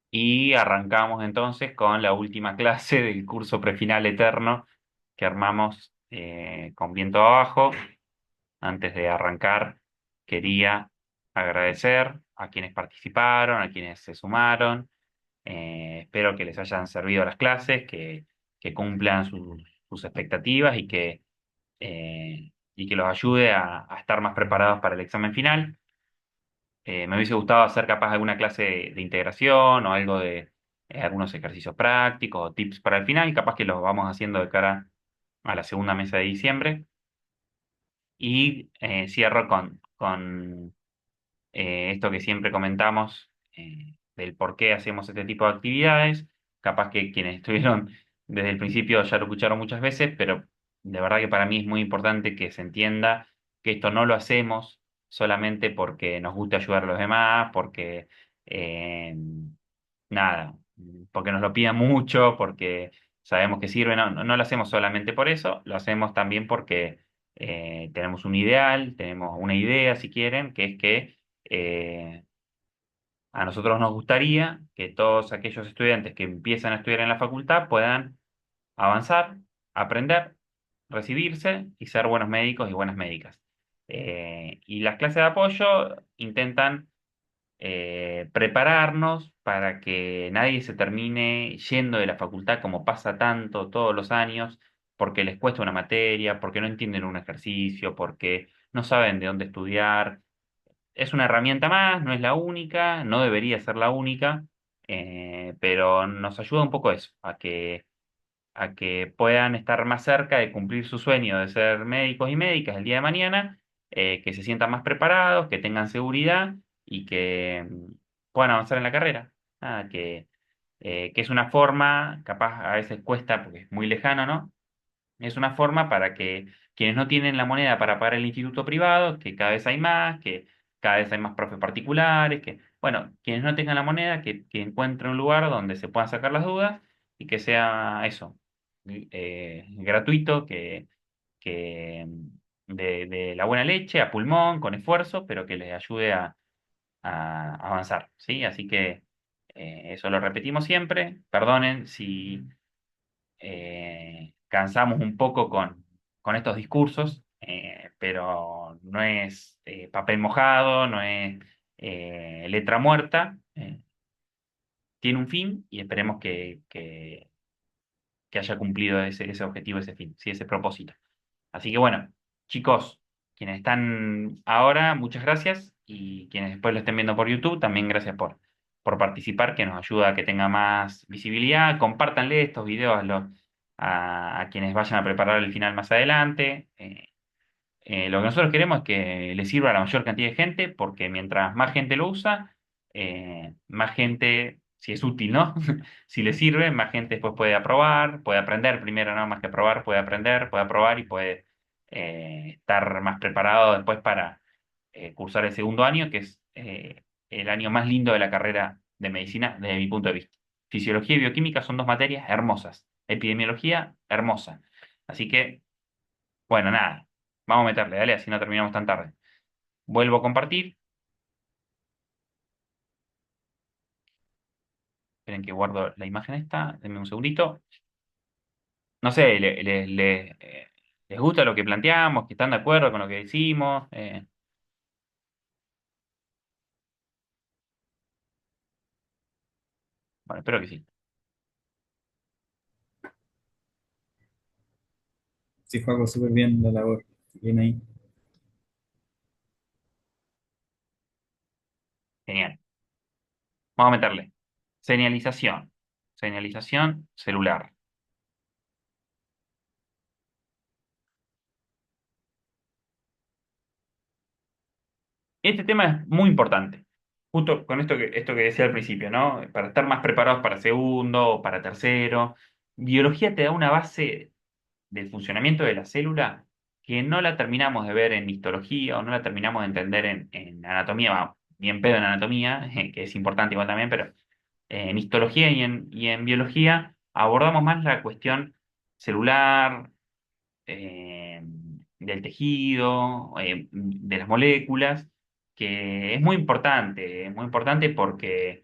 Y arrancamos entonces con la última clase del curso prefinal eterno que armamos con viento abajo. Antes de arrancar, quería agradecer a quienes participaron, a quienes se sumaron. Espero que les hayan servido las clases, que cumplan sus expectativas y que los ayude a estar más preparados para el examen final. Me hubiese gustado hacer capaz alguna clase de integración o algo de algunos ejercicios prácticos o tips para el final, capaz que los vamos haciendo de cara a la segunda mesa de diciembre. Y cierro con esto que siempre comentamos, del por qué hacemos este tipo de actividades. Capaz que quienes estuvieron desde el principio ya lo escucharon muchas veces, pero de verdad que para mí es muy importante que se entienda que esto no lo hacemos solamente porque nos gusta ayudar a los demás, porque eh, nada, porque nos lo pidan mucho, porque sabemos que sirve. No lo hacemos solamente por eso, lo hacemos también porque tenemos un ideal, tenemos una idea, si quieren, que es que eh, a nosotros nos gustaría que todos aquellos estudiantes que empiezan a estudiar en la facultad puedan avanzar, aprender, recibirse y ser buenos médicos y buenas médicas. Y las clases de apoyo intentan prepararnos para que nadie se termine yendo de la facultad como pasa tanto todos los años, porque les cuesta una materia, porque no entienden un ejercicio, porque no saben de dónde estudiar. Es una herramienta más, no es la única, no debería ser la única, pero nos ayuda un poco eso, a que puedan estar más cerca de cumplir su sueño de ser médicos y médicas el día de mañana, que se sientan más preparados, que tengan seguridad y que puedan avanzar en la carrera. Nada, que es una forma, capaz a veces cuesta porque es muy lejano, ¿no? Es una forma para que quienes no tienen la moneda para pagar el instituto privado, que cada vez hay más, que cada vez hay más profes particulares, que, bueno, quienes no tengan la moneda, que encuentren un lugar donde se puedan sacar las dudas y que sea eso, gratuito, que de la buena leche, a pulmón, con esfuerzo, pero que les ayude a avanzar, ¿sí? Así que eso lo repetimos siempre. Perdonen si cansamos un poco con estos discursos, pero no es papel mojado, no es letra muerta, tiene un fin y esperemos que haya cumplido ese objetivo, ese fin, sí, ese propósito. Así que bueno, chicos, quienes están ahora, muchas gracias y quienes después lo estén viendo por YouTube, también gracias por participar, que nos ayuda a que tenga más visibilidad. Compártanle estos videos a quienes vayan a preparar el final más adelante. Lo que nosotros queremos es que le sirva a la mayor cantidad de gente, porque mientras más gente lo usa, más gente, si es útil, ¿no? Si le sirve, más gente después puede aprobar, puede aprender primero, no más que aprobar, puede aprender, puede aprobar y puede estar más preparado después para cursar el segundo año, que es el año más lindo de la carrera de medicina desde mi punto de vista. Fisiología y bioquímica son dos materias hermosas. Epidemiología, hermosa. Así que, bueno, nada. Vamos a meterle, dale, así no terminamos tan tarde. Vuelvo a compartir. Esperen que guardo la imagen esta. Denme un segundito. No sé, ¿les gusta lo que planteamos? ¿Que están de acuerdo con lo que decimos? Bueno, espero que sí. Sí, Joaco, súper bien la labor. Bien ahí. Genial. Vamos a meterle. Señalización. Señalización celular. Este tema es muy importante. Justo con esto que decía al principio, ¿no? Para estar más preparados para segundo o para tercero. Biología te da una base del funcionamiento de la célula que no la terminamos de ver en histología o no la terminamos de entender en anatomía, vamos, ni en pedo en anatomía, que es importante igual también, pero en histología y en biología abordamos más la cuestión celular, eh, del tejido, de las moléculas, que es muy importante porque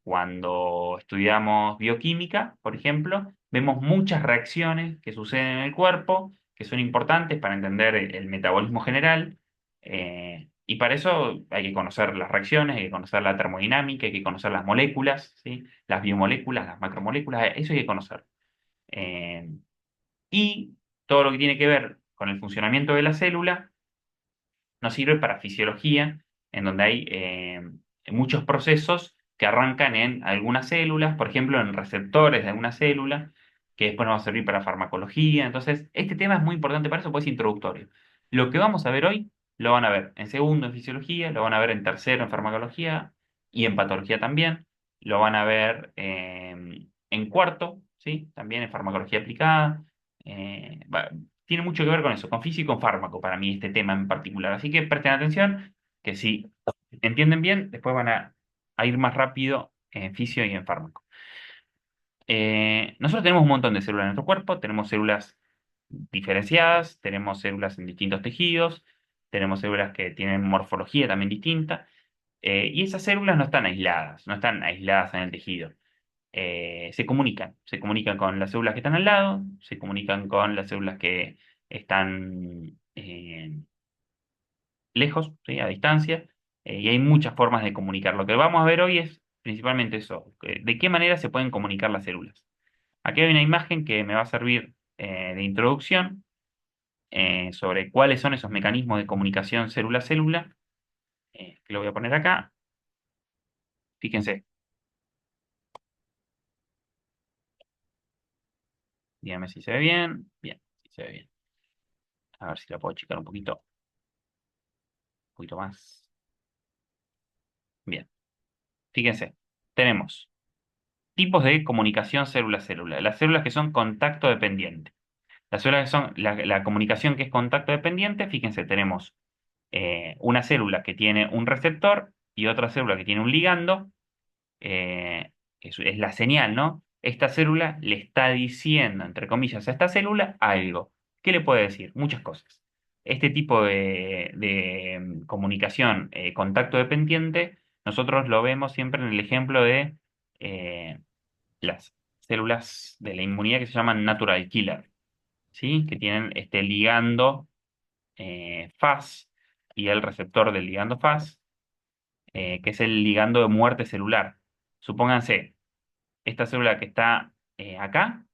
Cuando estudiamos bioquímica, por ejemplo, vemos muchas reacciones que suceden en el cuerpo, que son importantes para entender el metabolismo general, y para eso hay que conocer las reacciones, hay que conocer la termodinámica, hay que conocer las moléculas, ¿sí? Las biomoléculas, las macromoléculas, eso hay que conocer. Eh, y todo lo que tiene que ver con el funcionamiento de la célula nos sirve para fisiología, en donde hay muchos procesos que arrancan en algunas células, por ejemplo, en receptores de alguna célula, que después nos va a servir para farmacología. Entonces, este tema es muy importante para eso, pues es introductorio. Lo que vamos a ver hoy, lo van a ver en segundo en fisiología, lo van a ver en tercero en farmacología y en patología también. Lo van a ver en cuarto, ¿sí? También en farmacología aplicada. Tiene mucho que ver con eso, con físico y con fármaco, para mí este tema en particular. Así que presten atención, que si entienden bien, después van a ir más rápido en fisio y en fármaco. Nosotros tenemos un montón de células en nuestro cuerpo, tenemos células diferenciadas, tenemos células en distintos tejidos, tenemos células que tienen morfología también distinta, y esas células no están aisladas, no están aisladas en el tejido. Se comunican con las células que están al lado, se comunican con las células que están lejos, ¿sí? A distancia, y hay muchas formas de comunicar. Lo que vamos a ver hoy es principalmente eso, de qué manera se pueden comunicar las células. Aquí hay una imagen que me va a servir de introducción sobre cuáles son esos mecanismos de comunicación célula a célula, que lo voy a poner acá. Fíjense, díganme si se ve bien. Bien, si se ve bien. A ver si la puedo achicar un poquito más. Bien, fíjense, tenemos tipos de comunicación célula-célula. Las células que son contacto dependiente. Las células que son la comunicación que es contacto dependiente, fíjense, tenemos una célula que tiene un receptor y otra célula que tiene un ligando, es la señal, ¿no? Esta célula le está diciendo, entre comillas, a esta célula algo. ¿Qué le puede decir? Muchas cosas. Este tipo de comunicación contacto dependiente, nosotros lo vemos siempre en el ejemplo de eh, las células de la inmunidad que se llaman natural killer, ¿sí? Que tienen este ligando Fas y el receptor del ligando Fas, que es el ligando de muerte celular. Supónganse, esta célula que está acá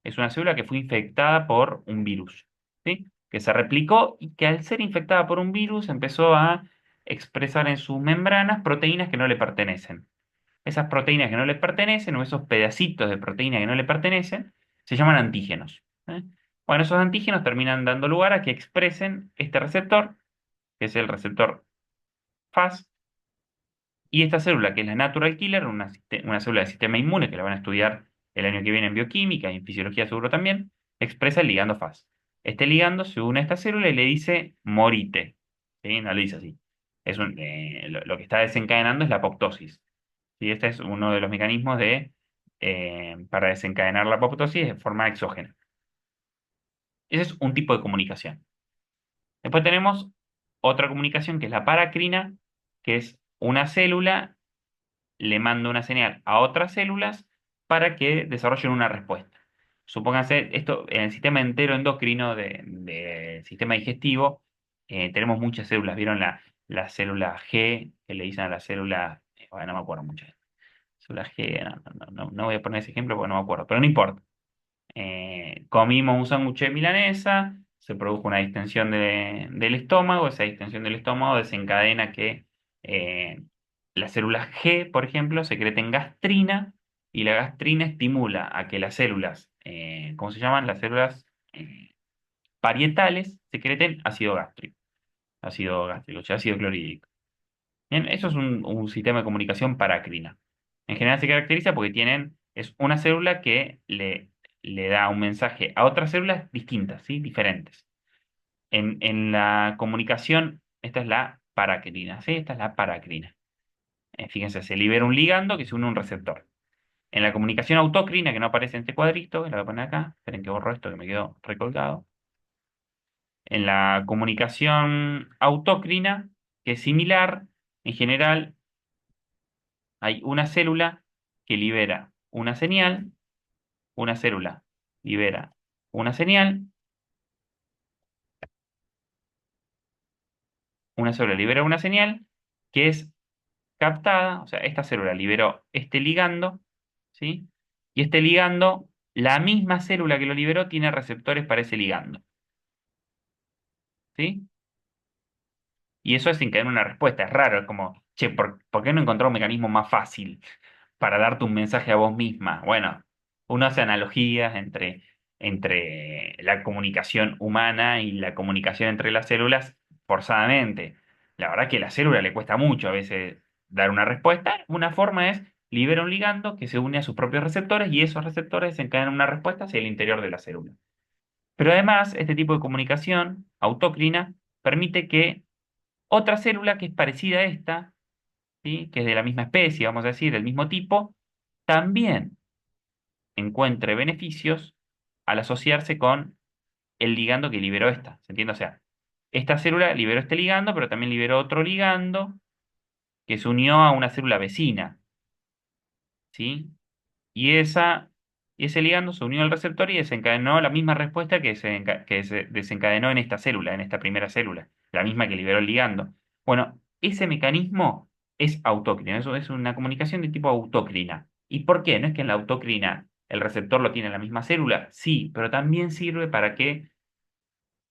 es una célula que fue infectada por un virus, ¿sí? Que se replicó y que al ser infectada por un virus empezó a expresar en sus membranas proteínas que no le pertenecen. Esas proteínas que no le pertenecen o esos pedacitos de proteína que no le pertenecen se llaman antígenos. ¿Eh? Bueno, esos antígenos terminan dando lugar a que expresen este receptor, que es el receptor Fas, y esta célula, que es la natural killer, una célula del sistema inmune que la van a estudiar el año que viene en bioquímica y en fisiología seguro también, expresa el ligando Fas. Este ligando se une a esta célula y le dice morite. ¿Sí? No le dice así. Lo que está desencadenando es la apoptosis. ¿Sí? Este es uno de los mecanismos para desencadenar la apoptosis de forma exógena. Ese es un tipo de comunicación. Después tenemos otra comunicación que es la paracrina, que es una célula le manda una señal a otras células para que desarrollen una respuesta. Supónganse, esto en el sistema entero endocrino del sistema digestivo, tenemos muchas células. ¿Vieron la célula G que le dicen a la célula? Bueno, no me acuerdo mucho. Célula G, no voy a poner ese ejemplo porque no me acuerdo, pero no importa. Comimos un sándwich de milanesa, se produjo una distensión del estómago, esa distensión del estómago desencadena que las células G, por ejemplo, secreten gastrina y la gastrina estimula a que las células, ¿cómo se llaman? Las células parietales secreten ácido gástrico, o sea, ácido clorhídrico. Bien, eso es un sistema de comunicación paracrina. En general se caracteriza porque es una célula que le da un mensaje a otras células distintas, ¿sí? Diferentes. En la comunicación, esta es la paracrina, ¿sí? Esta es la paracrina. Fíjense, se libera un ligando que se une a un receptor. En la comunicación autocrina, que no aparece en este cuadrito, que lo voy a poner acá, esperen que borro esto que me quedó recolgado. En la comunicación autocrina, que es similar, en general Hay una célula que libera una señal, una célula libera una señal, una célula libera una señal que es captada, o sea, esta célula liberó este ligando, ¿sí? Y este ligando, la misma célula que lo liberó tiene receptores para ese ligando, ¿sí? Y eso desencadena una respuesta. Es raro, es como, che, ¿por qué no encontrar un mecanismo más fácil para darte un mensaje a vos misma? Bueno, uno hace analogías entre la comunicación humana y la comunicación entre las células forzadamente. La verdad que a la célula le cuesta mucho a veces dar una respuesta. Una forma es libera un ligando que se une a sus propios receptores y esos receptores desencadenan una respuesta hacia el interior de la célula. Pero además, este tipo de comunicación autócrina permite que otra célula que es parecida a esta, ¿sí? Que es de la misma especie, vamos a decir, del mismo tipo, también encuentre beneficios al asociarse con el ligando que liberó esta. ¿Se entiende? O sea, esta célula liberó este ligando, pero también liberó otro ligando que se unió a una célula vecina, ¿sí? Y ese ligando se unió al receptor y desencadenó la misma respuesta que se desencadenó en esta célula, en esta primera célula, la misma que liberó el ligando. Bueno, ese mecanismo es autócrino, eso es una comunicación de tipo autócrina. ¿Y por qué? No es que en la autócrina el receptor lo tiene en la misma célula, sí, pero también sirve para que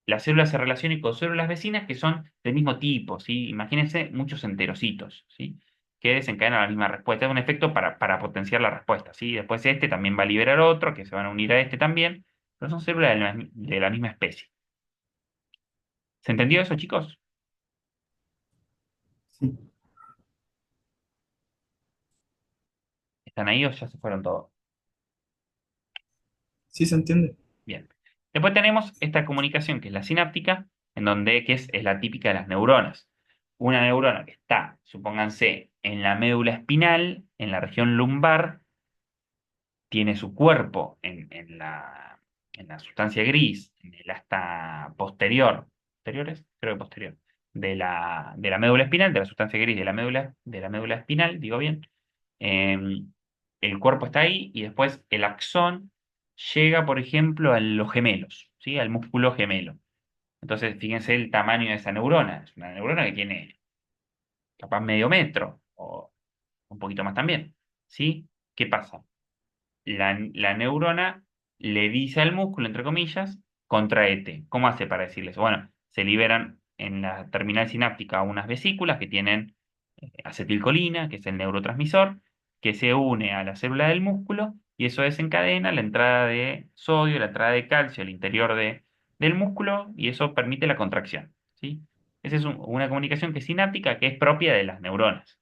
la célula se relacione con células vecinas que son del mismo tipo, ¿sí? Imagínense muchos enterocitos, ¿sí? Que desencadenan la misma respuesta. Es un efecto para potenciar la respuesta, ¿sí? Después este también va a liberar otro, que se van a unir a este también, pero son células de la misma especie. ¿Se entendió eso, chicos? Sí, ¿Están ahí o ya se fueron todos? sí se entiende. Bien. Después tenemos esta comunicación que es la sináptica, que es la típica de las neuronas. Una neurona que está, supónganse, en la médula espinal, en la región lumbar, tiene su cuerpo en la sustancia gris, en el asta posteriores, creo que posterior, de la médula espinal, de la sustancia gris de la médula espinal, digo bien. Eh, el cuerpo está ahí y después el axón llega, por ejemplo, a los gemelos, ¿sí? Al músculo gemelo. Entonces, fíjense el tamaño de esa neurona. Es una neurona que tiene capaz medio metro o un poquito más también, ¿sí? ¿Qué pasa? La neurona le dice al músculo, entre comillas, contraete. ¿Cómo hace para decirles? Bueno, se liberan en la terminal sináptica unas vesículas que tienen acetilcolina, que es el neurotransmisor, que se une a la célula del músculo y eso desencadena la entrada de sodio, la entrada de calcio al interior del músculo y eso permite la contracción, ¿sí? Esa es una comunicación que es sináptica, que es propia de las neuronas.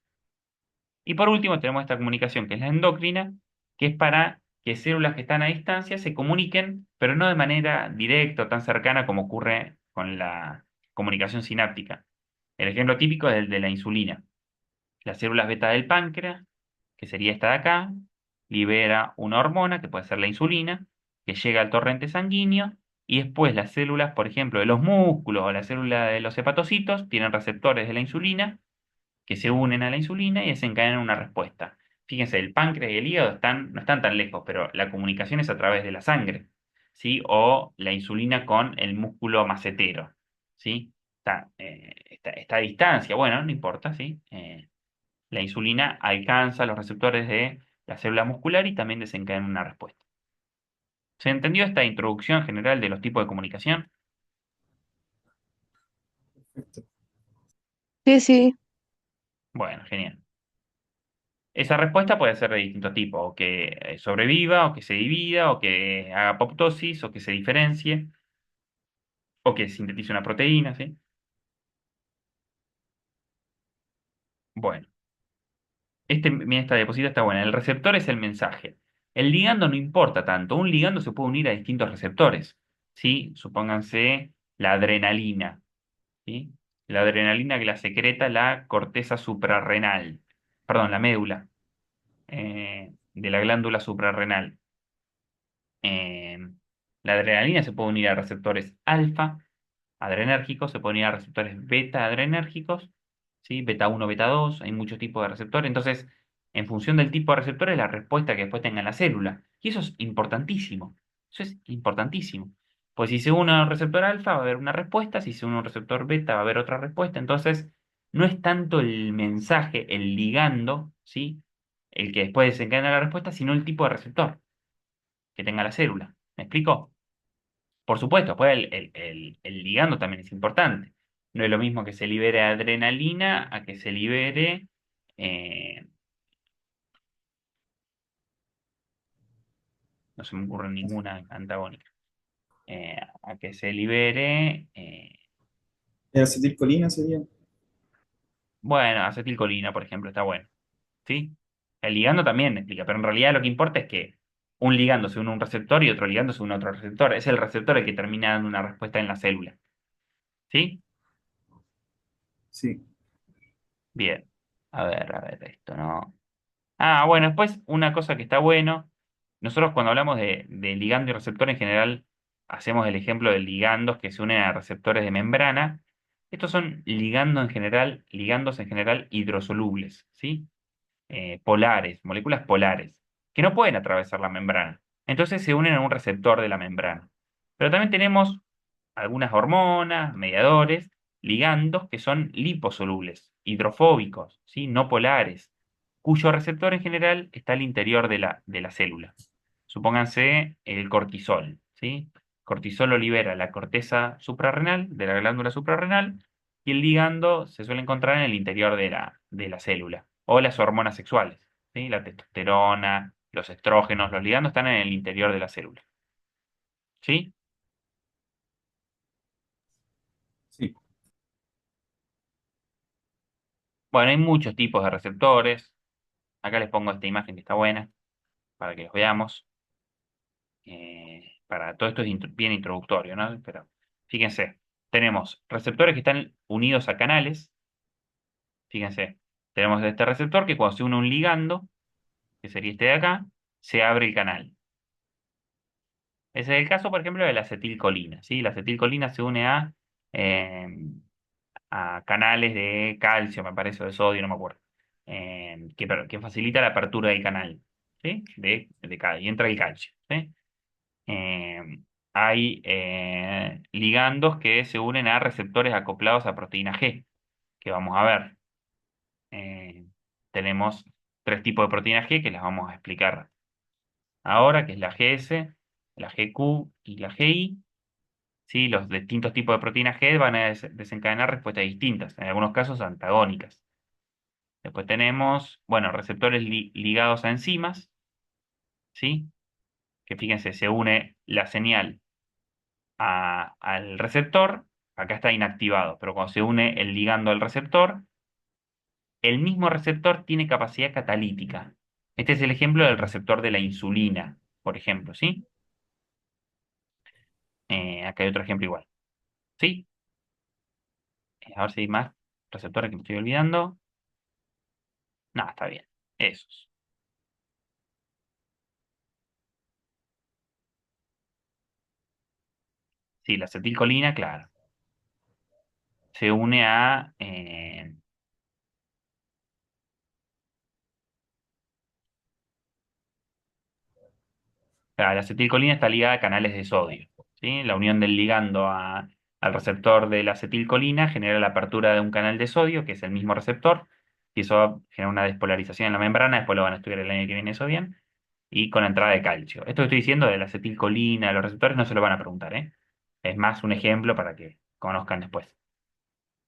Y por último tenemos esta comunicación que es la endocrina, que es para que células que están a distancia se comuniquen, pero no de manera directa o tan cercana como ocurre con la comunicación sináptica. El ejemplo típico es el de la insulina. Las células beta del páncreas, que sería esta de acá, libera una hormona, que puede ser la insulina, que llega al torrente sanguíneo, y después las células, por ejemplo, de los músculos o las células de los hepatocitos, tienen receptores de la insulina que se unen a la insulina y desencadenan una respuesta. Fíjense, el páncreas y el hígado no están tan lejos, pero la comunicación es a través de la sangre, ¿sí? O la insulina con el músculo macetero, ¿sí? Está a distancia, bueno, no importa, ¿sí? La insulina alcanza los receptores de la célula muscular y también desencadena una respuesta. ¿Se entendió esta introducción general de los tipos de comunicación? Perfecto. Sí, sí, Bueno, genial. Esa respuesta puede ser de distintos tipos, o que sobreviva, o que se divida, o que haga apoptosis, o que se diferencie, o que sintetice una proteína, ¿sí? Bueno, mira, esta diapositiva está buena. El receptor es el mensaje. El ligando no importa tanto. Un ligando se puede unir a distintos receptores, ¿sí? Supónganse la adrenalina, ¿sí? La adrenalina que la secreta la corteza suprarrenal, perdón, la médula de la glándula suprarrenal. Eh, la adrenalina se puede unir a receptores alfa adrenérgicos, se puede unir a receptores beta adrenérgicos, ¿sí? Beta 1 beta 2 hay muchos tipos de receptores. Entonces, en función del tipo de receptor es la respuesta que después tenga en la célula. Y eso es importantísimo. Eso es importantísimo. Pues si se une a un receptor alfa va a haber una respuesta, si se une a un receptor beta va a haber otra respuesta. Entonces, no es tanto el mensaje, el ligando, ¿sí? El que después desencadena la respuesta, sino el tipo de receptor que tenga la célula. ¿Me explico? Por supuesto, después el ligando también es importante. No es lo mismo que se libere adrenalina a que se libere, eh, no se me ocurre ninguna antagónica, a que se libere, ¿El acetilcolina sería? bueno, acetilcolina, por ejemplo, está bueno, ¿sí? El ligando también explica, pero en realidad lo que importa es que un ligando se une a un receptor y otro ligando se une a otro receptor. Es el receptor el que termina dando una respuesta en la célula, ¿sí? Sí. Bien. A ver, esto, ¿no? Ah, bueno, después una cosa que está bueno, nosotros cuando hablamos de ligando y receptor en general, hacemos el ejemplo de ligandos que se unen a receptores de membrana. Estos son ligandos en general hidrosolubles, ¿sí? Polares, moléculas polares, que no pueden atravesar la membrana. Entonces se unen a un receptor de la membrana. Pero también tenemos algunas hormonas, mediadores, ligandos que son liposolubles, hidrofóbicos, ¿sí? No polares, cuyo receptor en general está al interior de la célula. Supónganse el cortisol, ¿sí? Cortisol lo libera la corteza suprarrenal, de la glándula suprarrenal, y el ligando se suele encontrar en el interior de la célula, o las hormonas sexuales, ¿sí? La testosterona, los estrógenos, los ligandos están en el interior de la célula, ¿sí? Sí. Bueno, hay muchos tipos de receptores. Acá les pongo esta imagen que está buena para que los veamos. Para todo esto es bien introductorio, ¿no? Pero fíjense, tenemos receptores que están unidos a canales. Fíjense, tenemos este receptor que cuando se une a un ligando, que sería este de acá, se abre el canal. Ese es el caso, por ejemplo, de la acetilcolina, ¿sí? La acetilcolina se une eh, a canales de calcio, me parece, o de sodio, no me acuerdo, que facilita la apertura del canal, ¿sí? Y entra el calcio, ¿sí? Eh, Hay ligandos que se unen a receptores acoplados a proteína G, que vamos a ver. Eh, Tenemos tres tipos de proteína G que las vamos a explicar ahora, que es la GS, la GQ y la GI. Sí, los distintos tipos de proteína G van a desencadenar respuestas distintas, en algunos casos antagónicas. Después tenemos, bueno, receptores ligados a enzimas, ¿sí? Que fíjense, se une la señal al receptor, acá está inactivado, pero cuando se une el ligando al receptor, el mismo receptor tiene capacidad catalítica. Este es el ejemplo del receptor de la insulina, por ejemplo, ¿sí? Acá hay otro ejemplo igual, ¿sí? A ver si hay más receptores que me estoy olvidando. No, está bien. Esos. Sí, la acetilcolina, claro. Se une a... claro, la acetilcolina está ligada a canales de sodio, ¿sí? La unión del ligando al receptor de la acetilcolina genera la apertura de un canal de sodio, que es el mismo receptor, y eso genera una despolarización en la membrana, después lo van a estudiar el año que viene eso bien, y con entrada de calcio. Esto que estoy diciendo de la acetilcolina, los receptores, no se lo van a preguntar, ¿eh? Es más un ejemplo para que conozcan después.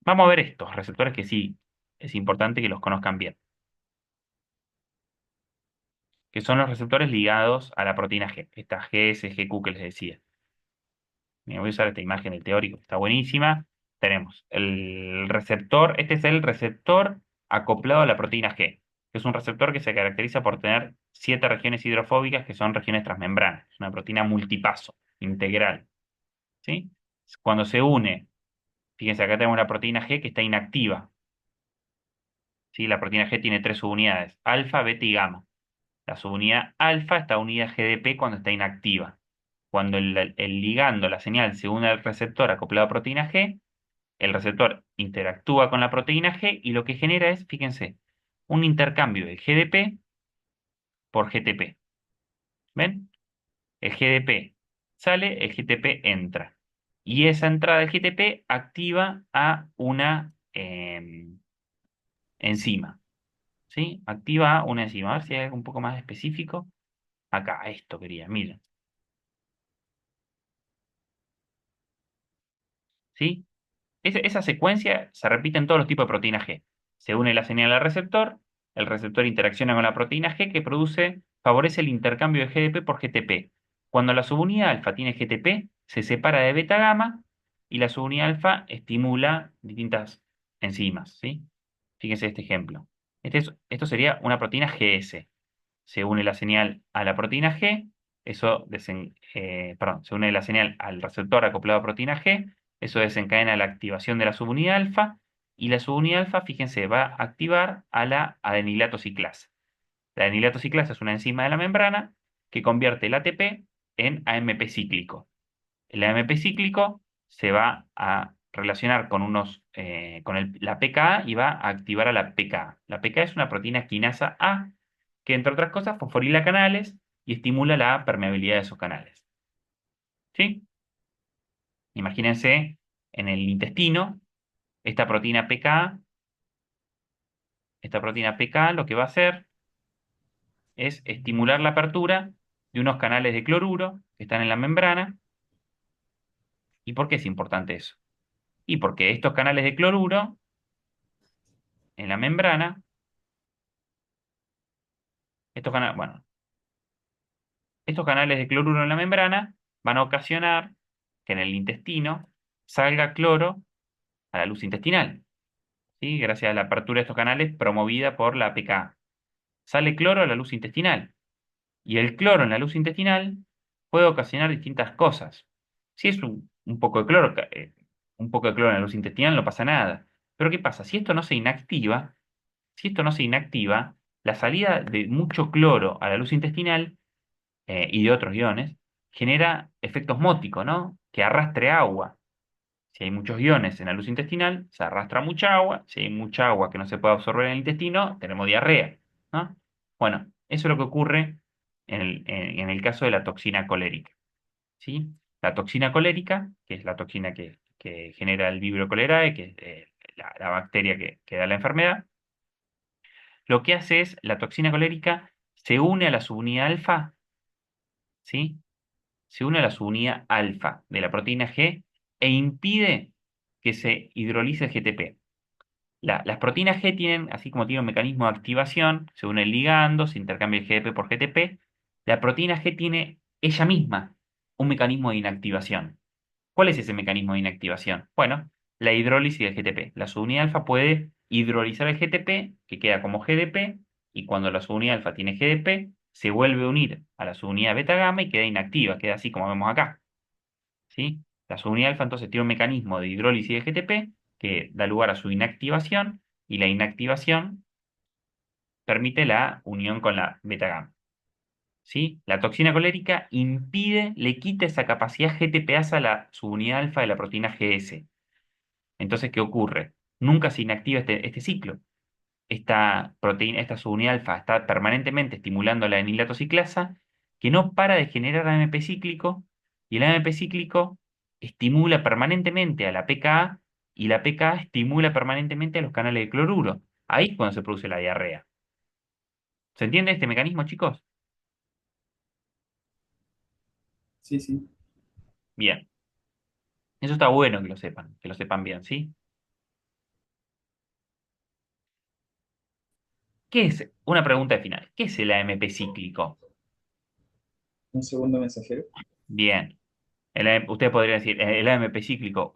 Vamos a ver estos receptores que sí es importante que los conozcan bien, que son los receptores ligados a la proteína G, esta GSGQ que les decía. Mira, voy a usar esta imagen del teórico, que está buenísima. Tenemos el receptor, este es el receptor acoplado a la proteína G, que es un receptor que se caracteriza por tener 7 regiones hidrofóbicas que son regiones transmembranas. Es una proteína multipaso, integral, ¿sí? Cuando se une, fíjense, acá tenemos la proteína G que está inactiva, ¿sí? La proteína G tiene tres subunidades, alfa, beta y gamma. La subunidad alfa está unida a GDP cuando está inactiva. Cuando el ligando, la señal, se une al receptor acoplado a proteína G, el receptor interactúa con la proteína G y lo que genera es, fíjense, un intercambio de GDP por GTP. ¿Ven? El GDP sale, el GTP entra. Y esa entrada del GTP activa a una enzima. ¿Sí? Activa a una enzima. A ver si hay algo un poco más específico. Acá, esto quería, miren. ¿Sí? Esa secuencia se repite en todos los tipos de proteína G. Se une la señal al receptor, el receptor interacciona con la proteína G que favorece el intercambio de GDP por GTP. Cuando la subunidad alfa tiene GTP, se separa de beta gamma y la subunidad alfa estimula distintas enzimas, ¿sí? Fíjense este ejemplo. Esto sería una proteína GS. Se une la señal a la proteína G, se une la señal al receptor acoplado a proteína G, eso desencadena la activación de la subunidad alfa, y la subunidad alfa, fíjense, va a activar a la adenilato ciclasa. La adenilato ciclasa es una enzima de la membrana que convierte el ATP en AMP cíclico. El AMP cíclico se va a relacionar con la pKa y va a activar a la pKa. La pKa es una proteína quinasa A que, entre otras cosas, fosforila canales y estimula la permeabilidad de esos canales. ¿Sí? Imagínense en el intestino, esta proteína pKa, lo que va a hacer es estimular la apertura de unos canales de cloruro que están en la membrana. ¿Y por qué es importante eso? Y porque estos canales de cloruro en la membrana, bueno, estos canales de cloruro en la membrana van a ocasionar que en el intestino salga cloro a la luz intestinal, ¿sí? Gracias a la apertura de estos canales promovida por la APK. Sale cloro a la luz intestinal. Y el cloro en la luz intestinal puede ocasionar distintas cosas. Si es un poco de cloro, un poco de cloro en la luz intestinal no pasa nada. Pero ¿qué pasa? Si esto no se inactiva, la salida de mucho cloro a la luz intestinal y de otros iones, genera efecto osmótico, ¿no? Que arrastre agua. Si hay muchos iones en la luz intestinal, se arrastra mucha agua. Si hay mucha agua que no se puede absorber en el intestino, tenemos diarrea, ¿no? Bueno, eso es lo que ocurre en el caso de la toxina colérica, ¿sí? La toxina colérica, que es la toxina que genera el Vibrio cholerae, que es la bacteria que da la enfermedad, lo que hace es, la toxina colérica se une a la subunidad alfa, ¿sí? Se une a la subunidad alfa de la proteína G e impide que se hidrolice el GTP. Las proteínas G tienen, así como tiene un mecanismo de activación, se une el ligando, se intercambia el GDP por GTP, la proteína G tiene ella misma un mecanismo de inactivación. ¿Cuál es ese mecanismo de inactivación? Bueno, la hidrólisis del GTP. La subunidad alfa puede hidrolizar el GTP, que queda como GDP, y cuando la subunidad alfa tiene GDP, se vuelve a unir a la subunidad beta gamma y queda inactiva, queda así como vemos acá. ¿Sí? La subunidad alfa entonces tiene un mecanismo de hidrólisis de GTP que da lugar a su inactivación, y la inactivación permite la unión con la beta gamma. ¿Sí? La toxina colérica le quita esa capacidad GTPasa a la subunidad alfa de la proteína GS. Entonces, ¿qué ocurre? Nunca se inactiva este ciclo. Esta subunidad alfa está permanentemente estimulando la enilatociclasa, que no para de generar AMP cíclico, y el AMP cíclico estimula permanentemente a la pKa, y la pKa estimula permanentemente a los canales de cloruro. Ahí es cuando se produce la diarrea. ¿Se entiende este mecanismo, chicos? Sí, sí. Bien. Eso está bueno que lo sepan bien, ¿sí? ¿Qué es? Una pregunta de final. ¿Qué es el AMP cíclico? Un segundo mensajero. Bien. Usted podría decir, el AMP cíclico,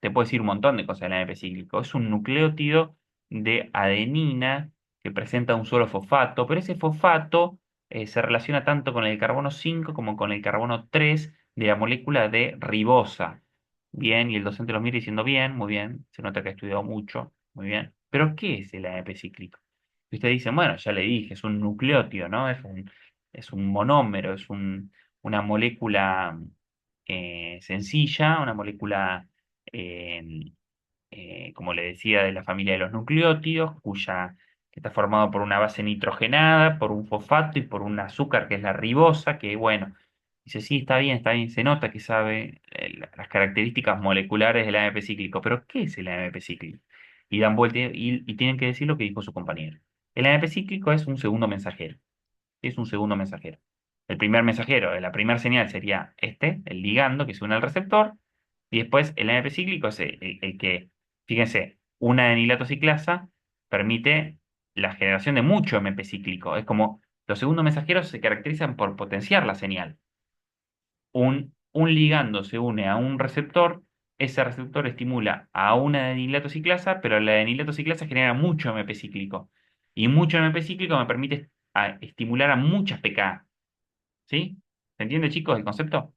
te puedo decir un montón de cosas del AMP cíclico. Es un nucleótido de adenina que presenta un solo fosfato, pero ese fosfato se relaciona tanto con el carbono 5 como con el carbono 3 de la molécula de ribosa. Bien, y el docente los mira diciendo bien, muy bien, se nota que ha estudiado mucho, muy bien. Pero ¿qué es el AMP cíclico? Y usted dice, bueno, ya le dije, es un nucleótido, ¿no? Es un monómero, una molécula sencilla, una molécula, eh, como le decía, de la familia de los nucleótidos, cuya que está formado por una base nitrogenada, por un fosfato y por un azúcar que es la ribosa, que bueno, dice, sí, está bien, se nota que sabe las características moleculares del AMP cíclico, pero ¿qué es el AMP cíclico? Y dan vuelta y tienen que decir lo que dijo su compañero. El AMP cíclico es un segundo mensajero, es un segundo mensajero. El primer mensajero, la primera señal sería este, el ligando que se une al receptor, y después el AMP cíclico es el que, fíjense, una anilato ciclasa permite la generación de mucho AMP cíclico. Es como los segundos mensajeros se caracterizan por potenciar la señal. Un ligando se une a un receptor, ese receptor estimula a una anilato ciclasa, pero la anilato ciclasa genera mucho AMP cíclico. Y mucho AMP cíclico me permite estimular a muchas pK. ¿Sí? ¿Se entiende, chicos, el concepto?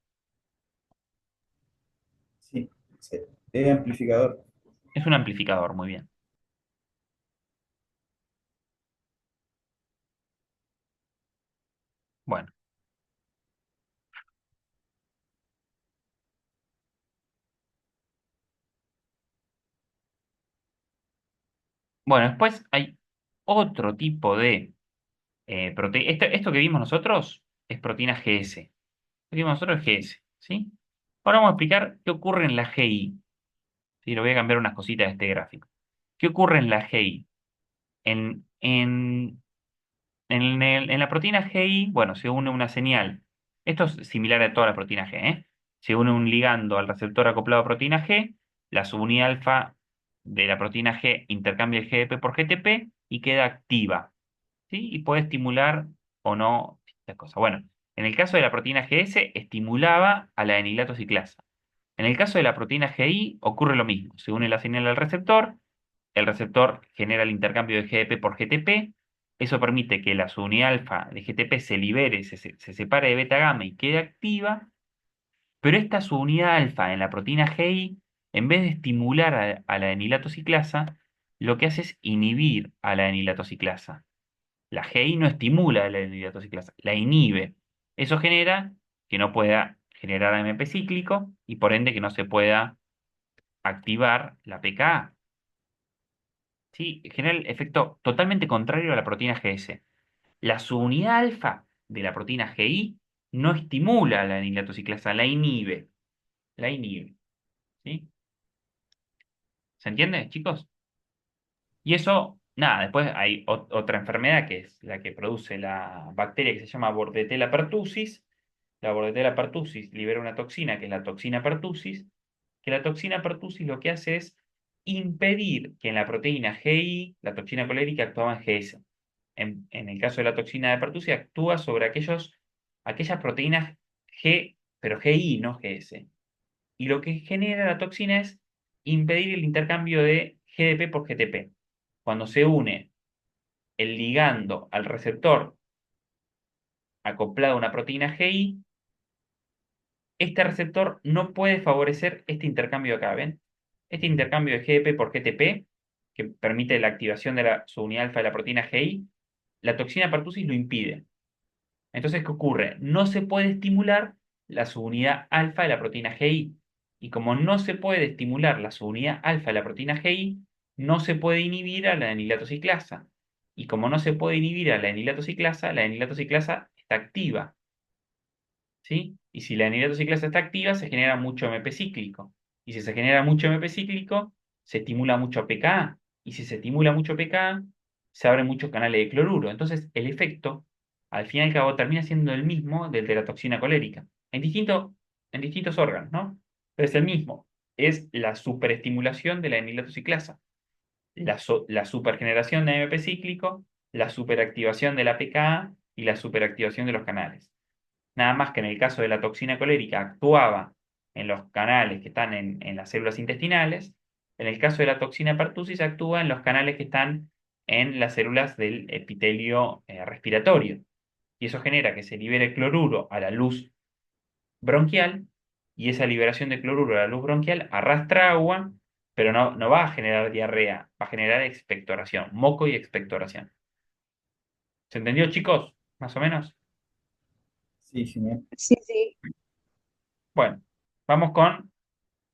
Sí, sí. Es amplificador. Es un amplificador, muy bien. Bueno. Bueno, después hay otro tipo de proteína. Esto que vimos nosotros es proteína GS. Lo que vimos nosotros es GS, ¿sí? Ahora vamos a explicar qué ocurre en la GI. ¿Sí? Lo voy a cambiar unas cositas de este gráfico. ¿Qué ocurre en la GI? En, en, en la proteína GI, bueno, se une una señal. Esto es similar a toda la proteína G, ¿eh? Se une un ligando al receptor acoplado a proteína G, la subunidad alfa de la proteína G intercambia el GDP por GTP y queda activa. ¿Sí? Y puede estimular o no distintas cosas. Bueno, en el caso de la proteína GS, estimulaba a la anilato ciclasa. En el caso de la proteína GI, ocurre lo mismo. Se une la señal al receptor, el receptor genera el intercambio de GDP por GTP, eso permite que la subunidad alfa de GTP se libere, se separe de beta gamma y quede activa, pero esta subunidad alfa en la proteína GI, en vez de estimular a la anilato ciclasa, lo que hace es inhibir a la anilato ciclasa. La GI no estimula la anilato ciclasa, la inhibe. Eso genera que no pueda generar AMP cíclico y por ende que no se pueda activar la pKa. ¿Sí? Genera el efecto totalmente contrario a la proteína GS. La subunidad alfa de la proteína GI no estimula la anilato ciclasa, la inhibe. La inhibe. ¿Sí? ¿Se entiende, chicos? Y eso, nada, después hay otra enfermedad que es la que produce la bacteria que se llama Bordetella pertussis. La Bordetella pertussis libera una toxina que es la toxina pertussis, que la toxina pertussis lo que hace es impedir que en la proteína GI, la toxina colérica, actúe en GS. En el caso de la toxina de pertussis, actúa sobre aquellas proteínas G, pero GI, no GS. Y lo que genera la toxina es impedir el intercambio de GDP por GTP. Cuando se une el ligando al receptor acoplado a una proteína GI, este receptor no puede favorecer este intercambio acá, ¿ven? Este intercambio de GDP por GTP, que permite la activación de la subunidad alfa de la proteína GI, la toxina pertussis lo impide. Entonces, ¿qué ocurre? No se puede estimular la subunidad alfa de la proteína GI. Y como no se puede estimular la subunidad alfa de la proteína GI, no se puede inhibir a la anilato ciclasa. Y como no se puede inhibir a la anilato ciclasa está activa. ¿Sí? Y si la anilato ciclasa está activa, se genera mucho MP cíclico. Y si se genera mucho MP cíclico, se estimula mucho pKa. Y si se estimula mucho pKa, se abren muchos canales de cloruro. Entonces, el efecto, al fin y al cabo, termina siendo el mismo del de la toxina colérica. En distintos órganos, ¿no? Pero es el mismo. Es la superestimulación de la anilato ciclasa. La supergeneración de MP cíclico, la superactivación de la pKa y la superactivación de los canales. Nada más que en el caso de la toxina colérica actuaba en los canales que están en las células intestinales. En el caso de la toxina pertussis actúa en los canales que están en las células del epitelio respiratorio. Y eso genera que se libere cloruro a la luz bronquial y esa liberación de cloruro a la luz bronquial arrastra agua, pero no va a generar diarrea, va a generar expectoración, moco y expectoración. ¿Se entendió, chicos? Más o menos. Sí, genial. Sí, sí. Bueno, vamos con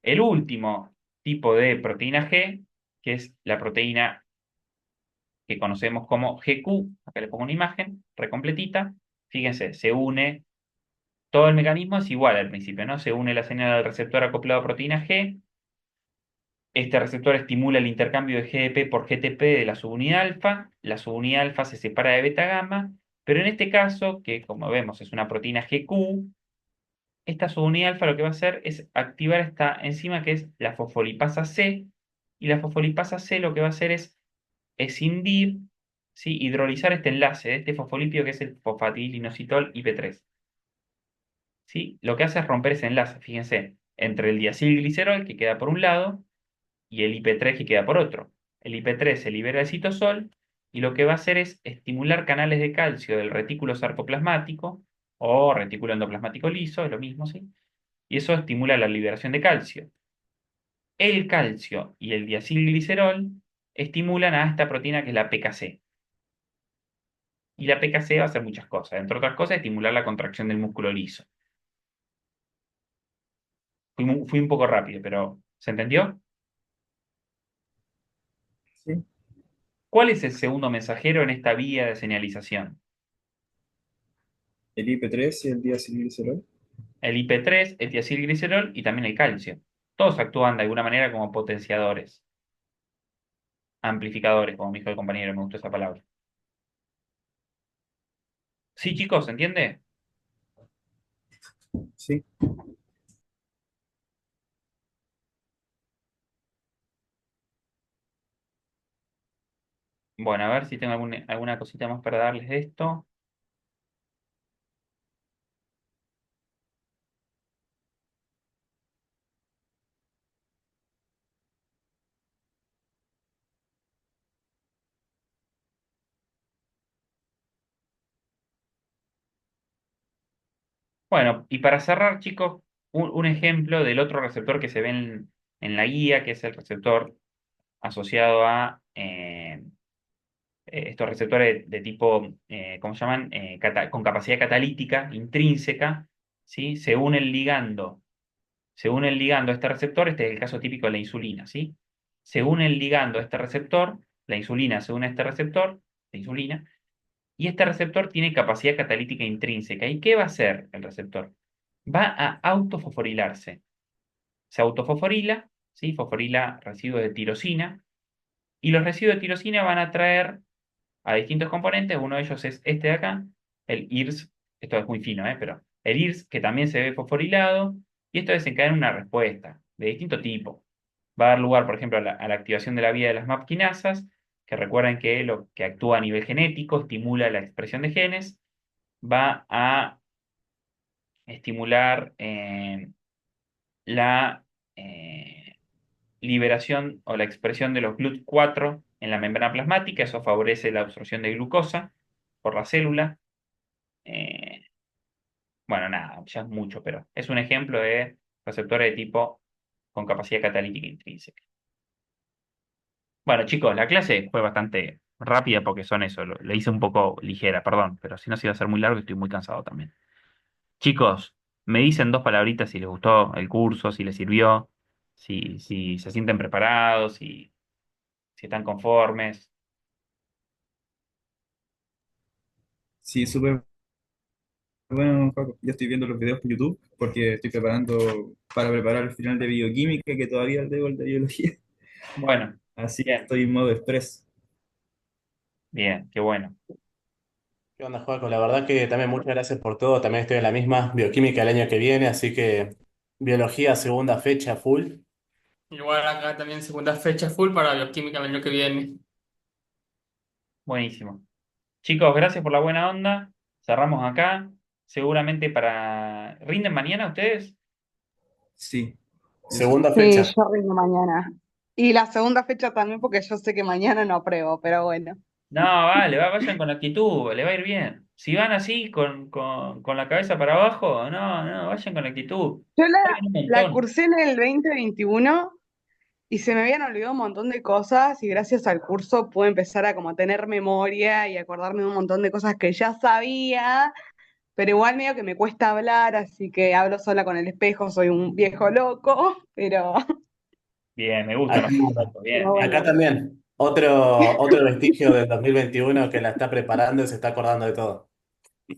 el último tipo de proteína G, que es la proteína que conocemos como GQ, acá le pongo una imagen, recompletita, fíjense, se une, todo el mecanismo es igual al principio, ¿no? Se une la señal del receptor acoplado a proteína G, este receptor estimula el intercambio de GDP por GTP de la subunidad alfa, la subunidad alfa se separa de beta gamma, pero en este caso, que como vemos es una proteína GQ, esta subunidad alfa lo que va a hacer es activar esta enzima que es la fosfolipasa C, y la fosfolipasa C lo que va a hacer es escindir, ¿sí? Hidrolizar este enlace de este fosfolípido que es el fosfatidilinositol IP3. ¿Sí? Lo que hace es romper ese enlace, fíjense, entre el diacilglicerol que queda por un lado y el IP3 que queda por otro. El IP3 se libera de citosol y lo que va a hacer es estimular canales de calcio del retículo sarcoplasmático o retículo endoplasmático liso, es lo mismo, ¿sí? Y eso estimula la liberación de calcio. El calcio y el diacilglicerol estimulan a esta proteína que es la PKC. Y la PKC va a hacer muchas cosas, entre otras cosas, estimular la contracción del músculo liso. Fui un poco rápido, pero ¿se entendió? Sí. ¿Cuál es el segundo mensajero en esta vía de señalización? El IP3 y el diacilglicerol. El IP3, el diacilglicerol y también el calcio. Todos actúan de alguna manera como potenciadores, amplificadores, como me dijo el compañero, me gustó esa palabra. Sí, chicos, ¿se entiende? Sí. Bueno, a ver si tengo alguna cosita más para darles de esto. Bueno, y para cerrar, chicos, un ejemplo del otro receptor que se ve en la guía, que es el receptor asociado a estos receptores de tipo, ¿cómo se llaman? Con capacidad catalítica intrínseca, ¿sí? Se une el ligando a este receptor, este es el caso típico de la insulina, ¿sí? Se une el ligando a este receptor, la insulina se une a este receptor, la insulina, y este receptor tiene capacidad catalítica intrínseca. ¿Y qué va a hacer el receptor? Va a autofosforilarse. Se autofosforila, ¿sí? Fosforila residuos de tirosina, y los residuos de tirosina van a traer a distintos componentes. Uno de ellos es este de acá, el IRS. Esto es muy fino, pero el IRS que también se ve fosforilado, y esto desencadena una respuesta de distinto tipo. Va a dar lugar, por ejemplo, a la activación de la vía de las MAP quinasas, que recuerden que lo que actúa a nivel genético estimula la expresión de genes, va a estimular la liberación o la expresión de los GLUT4 en la membrana plasmática, eso favorece la absorción de glucosa por la célula. Eh, bueno, nada, ya es mucho, pero es un ejemplo de receptores de tipo con capacidad catalítica intrínseca. Bueno, chicos, la clase fue bastante rápida porque son eso, le hice un poco ligera, perdón, pero si no se iba a hacer muy largo, estoy muy cansado también. Chicos, me dicen dos palabritas si les gustó el curso, si les sirvió, si se sienten preparados, si están conformes. Sí, súper bueno, Paco. Ya estoy viendo los videos por YouTube porque estoy preparando para preparar el final de bioquímica que todavía debo el de biología. Bueno, Así que bien, estoy en modo express. bien, qué bueno. ¿Qué onda, Joaco? La verdad que también muchas gracias por todo. También estoy en la misma bioquímica el año que viene, así que biología segunda fecha full. Igual acá también segunda fecha full para bioquímica el año que viene. Buenísimo. Chicos, gracias por la buena onda. Cerramos acá. Seguramente para... ¿Rinden mañana ustedes? Sí, eso. Segunda Sí, fecha. yo rindo mañana. Y la segunda fecha también porque yo sé que mañana no apruebo, pero bueno. No, vale, vayan con actitud, le va a ir bien. Si van así con la cabeza para abajo, no, vayan con actitud. Yo la, Saben un la montón. cursé en el 2021 y se me habían olvidado un montón de cosas y gracias al curso pude empezar a como tener memoria y acordarme de un montón de cosas que ya sabía, pero igual medio que me cuesta hablar, así que hablo sola con el espejo, soy un viejo loco, pero, Bien, me gustan Acá, los muchachos, bien, pero bien. acá bueno. también. Otro vestigio del 2021 que la está preparando y se está acordando de todo.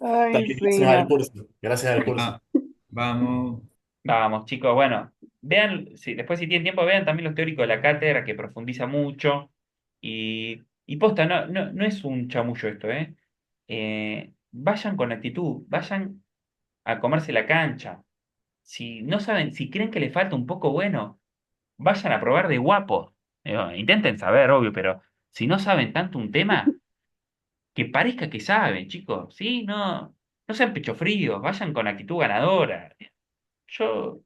Ay, También sí, gracias al no. curso. Gracias al curso. Ah, vamos. Vamos, chicos, bueno, vean, después si tienen tiempo, vean también los teóricos de la cátedra que profundiza mucho y posta, no es un chamullo esto, ¿eh? Vayan con actitud, vayan a comerse la cancha. Si no saben, si creen que les falta un poco, bueno, vayan a probar de guapos. Intenten saber, obvio, pero si no saben tanto un tema, que parezca que saben, chicos, ¿sí? No sean pecho fríos, vayan con actitud ganadora. Yo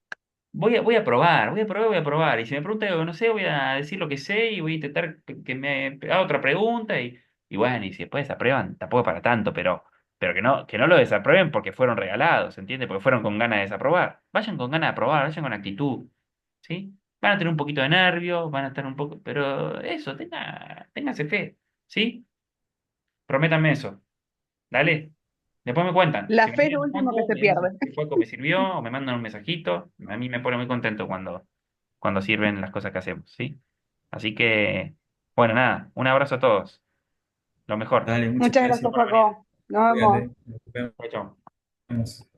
voy a probar, voy a probar. Y si me preguntan algo que no sé, voy a decir lo que sé y voy a intentar que me haga otra pregunta. Y bueno, y si después desaprueban, tampoco para tanto, pero que no lo desaprueben porque fueron regalados, ¿entiendes? Porque fueron con ganas de desaprobar. Vayan con ganas de probar, vayan con actitud, ¿sí? Van a tener un poquito de nervios, van a estar un poco, pero eso, téngase fe, ¿sí? Prométanme eso. Dale. Después me cuentan. La Si me fe es lo escriben último que Juaco, se me dicen pierde. que Juaco me sirvió o me mandan un mensajito. A mí me pone muy contento cuando sirven las cosas que hacemos, ¿sí? Así que, bueno, nada, un abrazo a todos. Lo mejor. Dale, muchas Muchas gracias. gracias, Por venir. Paco. Nos vemos. Cuídate. Nos Chau, chau. vemos.